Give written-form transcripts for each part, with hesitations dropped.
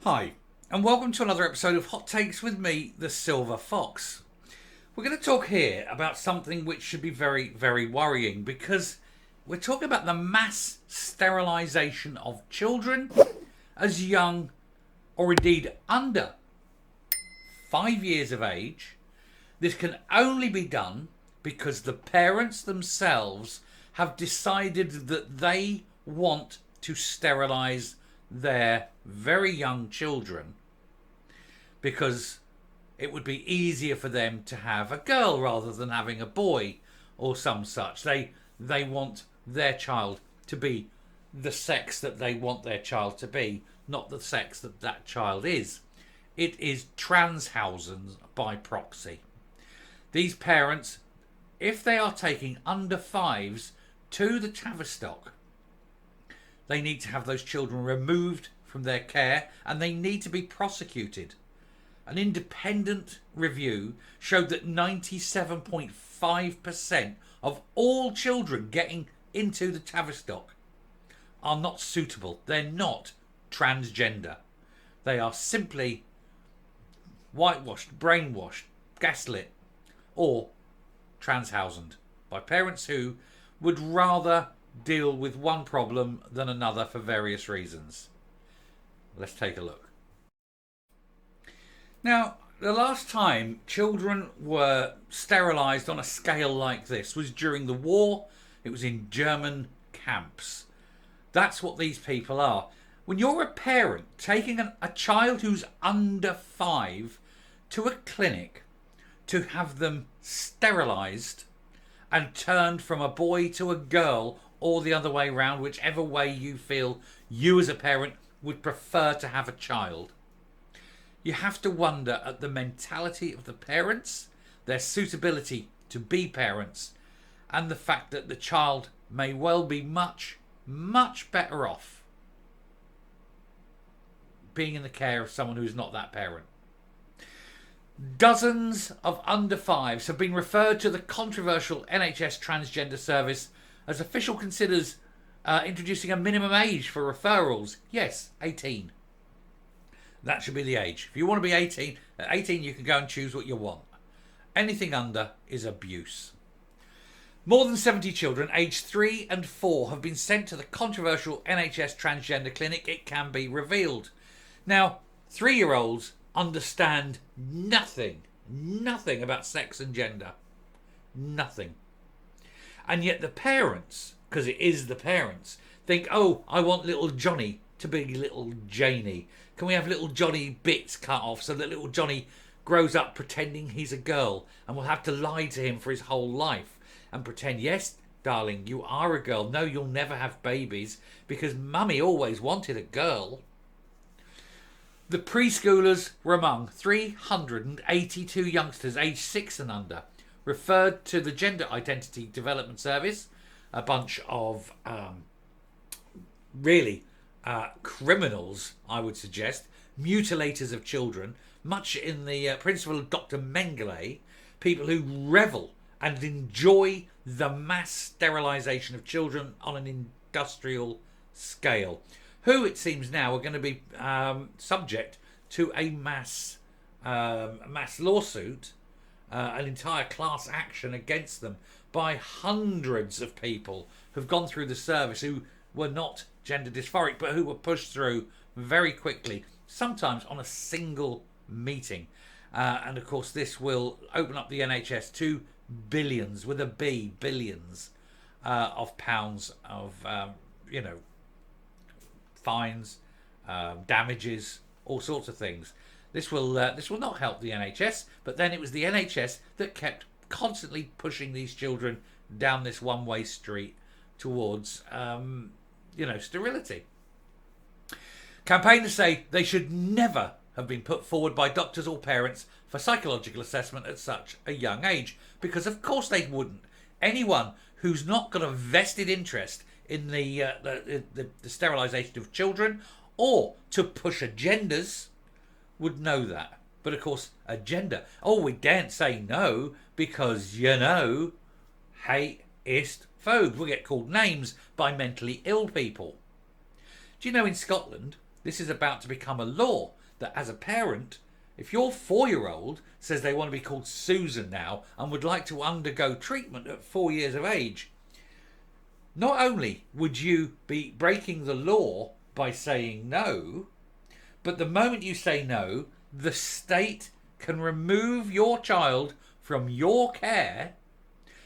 Hi, and welcome to another episode of Hot Takes with me, the Silver Fox. We're going to talk here about something which should be very, very worrying because we're talking about the mass sterilisation of children as young or indeed under 5 years of age. This can only be done because the parents themselves have decided that they want to sterilise their very young children because it would be easier for them to have a girl rather than having a boy or some such. They want their child to be the sex that they want their child to be, not the sex that that child is. It is Transhausen by proxy. These parents, if they are taking under fives to the Tavistock, they need to have those children removed from their care and they need to be prosecuted. An independent review showed that 97.5% of all children getting into the Tavistock are not suitable. They're not transgender. They are simply whitewashed, brainwashed, gaslit, or transhausened by parents who would rather deal with one problem than another for various reasons. Let's take a look. Now, the last time children were sterilised on a scale like this was during the war. It was in German camps. That's what these people are. When you're a parent taking a child who's under 5 to a clinic to have them sterilised and turned from a boy to a girl or the other way round, whichever way you feel you as a parent would prefer to have a child, you have to wonder at the mentality of the parents, their suitability to be parents, and the fact that the child may well be much, much better off being in the care of someone who's not that parent. Dozens of under fives have been referred to the controversial NHS Transgender Service as official considers introducing a minimum age for referrals. Yes, 18. That should be the age. If you want to be 18, at 18 you can go and choose what you want. Anything under is abuse. More than 70 children aged 3 and 4 have been sent to the controversial NHS Transgender Clinic, it can be revealed. Now, 3-year-olds understand nothing about sex and gender. Nothing. And yet the parents, because it is the parents, think, oh, I want little Johnny to be little Janie. Can we have little Johnny bits cut off so that little Johnny grows up pretending he's a girl and we'll have to lie to him for his whole life and pretend, yes, darling, you are a girl. No, you'll never have babies because mummy always wanted a girl. The preschoolers were among 382 youngsters aged 6 and under referred to the Gender Identity Development Service, a bunch of criminals, I would suggest, mutilators of children, much in the principle of Dr. Mengele, people who revel and enjoy the mass sterilisation of children on an industrial scale, who it seems now are going to be subject to a mass lawsuit, an entire class action against them by hundreds of people who've gone through the service who were not gender dysphoric but who were pushed through very quickly, sometimes on a single meeting. And of course this will open up the NHS to billions, with a B, billions of pounds of fines, damages, all sorts of things. This will not help the NHS, but then it was the NHS that kept constantly pushing these children down this one-way street towards sterility. Campaigners say they should never have been put forward by doctors or parents for psychological assessment at such a young age, because of course they wouldn't. Anyone who's not got a vested interest in the sterilisation of children or to push agendas would know that. But of course, agenda, we daren't say no because, hate ist phobe. We'll get called names by mentally ill people. Do you know in Scotland, This is about to become a law that as a parent, if your 4-year-old says they want to be called Susan now and would like to undergo treatment at 4 years of age, not only would you be breaking the law by saying no, but the moment you say no, the state can remove your child from your care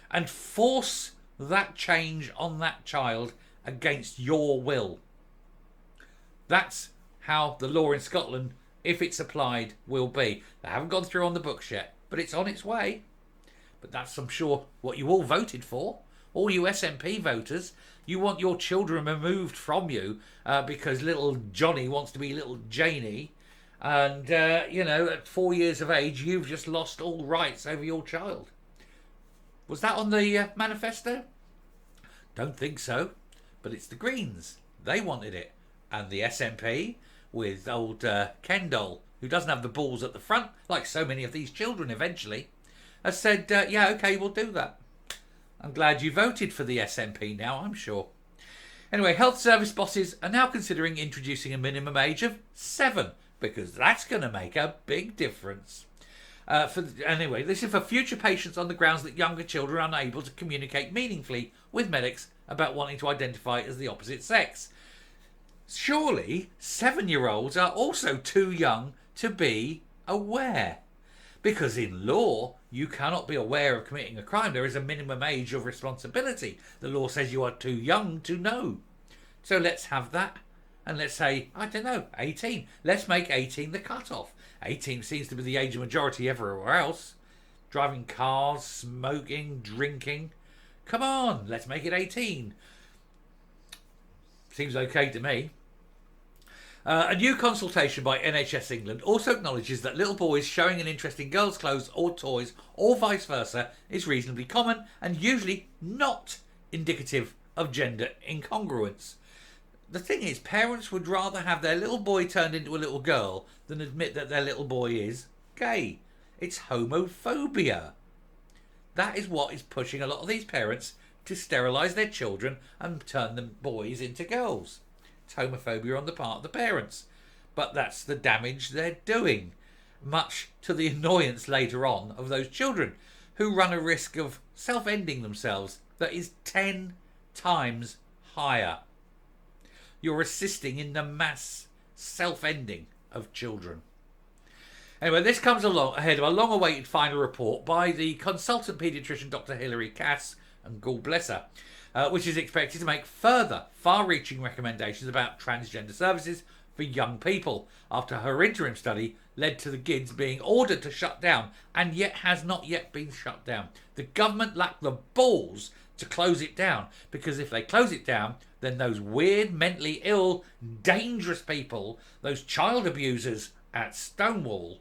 and force that change on that child against your will. That's how the law in Scotland, if it's applied, will be. They haven't gone through on the books yet, but it's on its way. But that's, I'm sure, what you all voted for. All you SNP voters, you want your children removed from you because little Johnny wants to be little Janie. And, at 4 years of age, you've just lost all rights over your child. Was that on the manifesto? Don't think so. But it's the Greens. They wanted it. And the SNP, with old Kendall, who doesn't have the balls at the front, like so many of these children eventually, has said, yeah, OK, we'll do that. I'm glad you voted for the SNP now, I'm sure. Anyway, health service bosses are now considering introducing a minimum age of 7, because that's going to make a big difference. Anyway, this is for future patients on the grounds that younger children are unable to communicate meaningfully with medics about wanting to identify as the opposite sex. Surely 7-year-olds are also too young to be aware. Because in law, you cannot be aware of committing a crime. There is a minimum age of responsibility. The law says you are too young to know. So let's have that. And let's say, 18. Let's make 18 the cut-off. 18 seems to be the age of majority everywhere else. Driving cars, smoking, drinking. Come on, let's make it 18. Seems okay to me. A new consultation by NHS England also acknowledges that little boys showing an interest in girls' clothes or toys, or vice versa, is reasonably common and usually not indicative of gender incongruence. The thing is, parents would rather have their little boy turned into a little girl than admit that their little boy is gay. It's homophobia. That is what is pushing a lot of these parents to sterilise their children and turn them boys into girls. It's homophobia on the part of the parents. But that's the damage they're doing, much to the annoyance later on of those children who run a risk of self-ending themselves that is 10 times higher. You're assisting in the mass self-ending of children. Anyway, this comes along ahead of a long-awaited final report by the consultant paediatrician Dr. Hilary Cass, and God bless her, which is expected to make further far-reaching recommendations about transgender services for young people after her interim study led to the GIDS being ordered to shut down and yet has not yet been shut down. The government lacked the balls to close it down, because if they close it down, then those weird, mentally ill, dangerous people, those child abusers at Stonewall,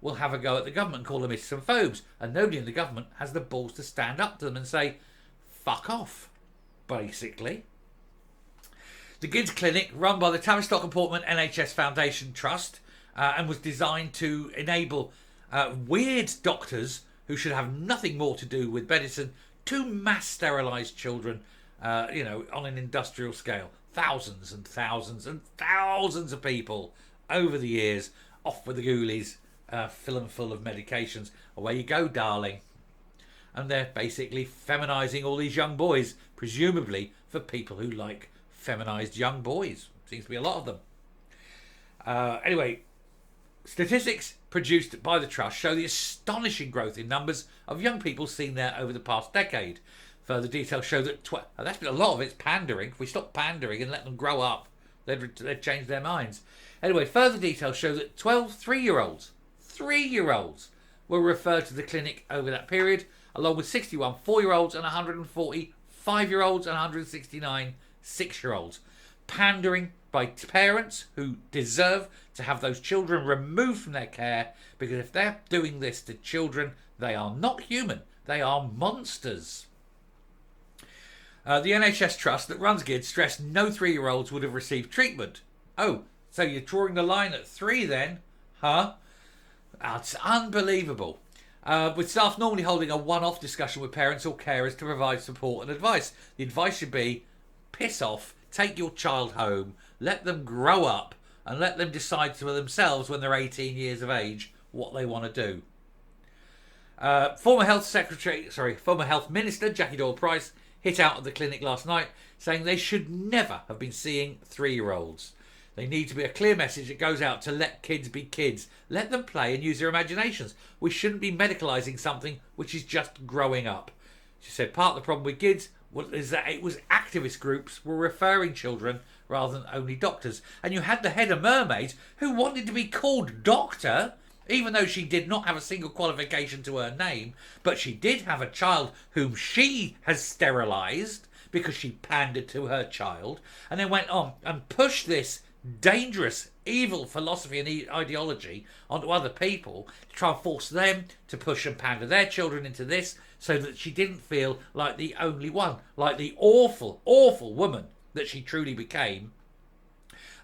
will have a go at the government and call them Islamophobes, and nobody in the government has the balls to stand up to them and say, fuck off, basically. The GIDS clinic, run by the Tavistock and Portman NHS Foundation Trust, and was designed to enable weird doctors who should have nothing more to do with medicine to mass sterilise children, on an industrial scale. Thousands and thousands and thousands of people over the years, off with the ghoulies, fill them full of medications. Away you go, darling. And they're basically feminising all these young boys, presumably for people who like feminised young boys. Seems to be a lot of them. Anyway, statistics produced by the Trust show the astonishing growth in numbers of young people seen there over the past decade. Further details show that that's been a lot of it's pandering. If we stop pandering and let them grow up, they'd change their minds. Anyway, further details show that 12 3-year-olds were referred to the clinic over that period, along with 61 4-year-olds and 140 5-year-olds and 169 6-year-olds. Pandering by parents who deserve to have those children removed from their care, because if they're doing this to children, they are not human. They are monsters. The NHS Trust that runs GIDS stressed no 3-year-olds would have received treatment. Oh, so you're drawing the line at 3 then? Huh? That's unbelievable. With staff normally holding a one-off discussion with parents or carers to provide support and advice. The advice should be, piss off, take your child home, let them grow up, and let them decide for themselves when they're 18 years of age what they want to do. Former Health Minister Jackie Doyle-Price hit out at the clinic last night, saying they should never have been seeing 3-year-olds. They need to be a clear message that goes out to let kids be kids. Let them play and use their imaginations. We shouldn't be medicalising something which is just growing up. She said part of the problem with kids is that it was activist groups were referring children rather than only doctors. And you had the head of Mermaids who wanted to be called doctor, even though she did not have a single qualification to her name, but she did have a child whom she has sterilised because she pandered to her child, and then went on and pushed this dangerous, evil philosophy and ideology onto other people to try and force them to push and pander their children into this, so that she didn't feel like the only one, like the awful, awful woman that she truly became,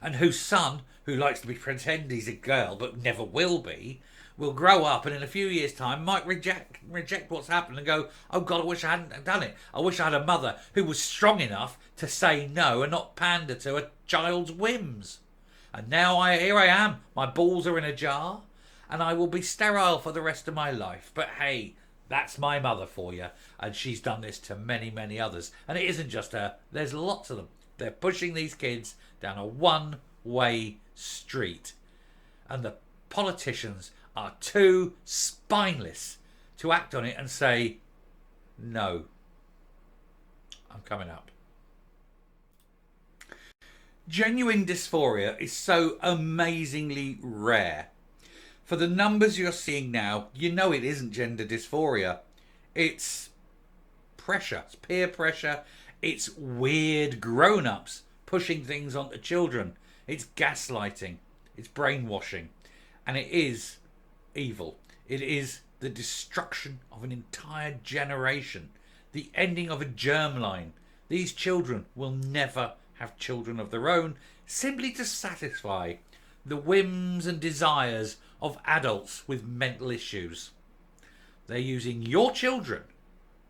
and whose son, who likes to pretend he's a girl but never will be, will grow up and in a few years' time might reject what's happened and go, oh God, I wish I hadn't done it. I wish I had a mother who was strong enough to say no and not pander to a child's whims. And now here I am. My balls are in a jar and I will be sterile for the rest of my life. But hey, that's my mother for you. And she's done this to many, many others. And it isn't just her. There's lots of them. They're pushing these kids down a one-way street. And the politicians are too spineless to act on it and say, no, I'm coming up. Genuine dysphoria is so amazingly rare. For the numbers you're seeing now, you know it isn't gender dysphoria. It's pressure, it's peer pressure, it's weird grown-ups pushing things onto children. It's gaslighting, it's brainwashing, and it is evil. It is the destruction of an entire generation, the ending of a germline. These children will never have children of their own, simply to satisfy the whims and desires of adults with mental issues. They're using your children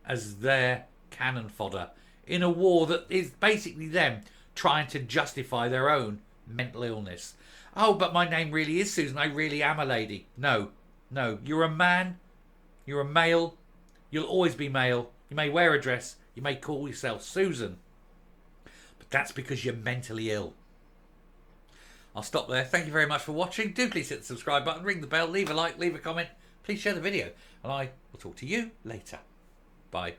as their cannon fodder in a war that is basically them trying to justify their own mental illness. Oh, but my name really is Susan. I really am a lady. No, you're a man. You're a male. You'll always be male. You may wear a dress. You may call yourself Susan. But that's because you're mentally ill. I'll stop there. Thank you very much for watching. Do please hit the subscribe button, ring the bell, leave a like, leave a comment. Please share the video. And I will talk to you later. Bye.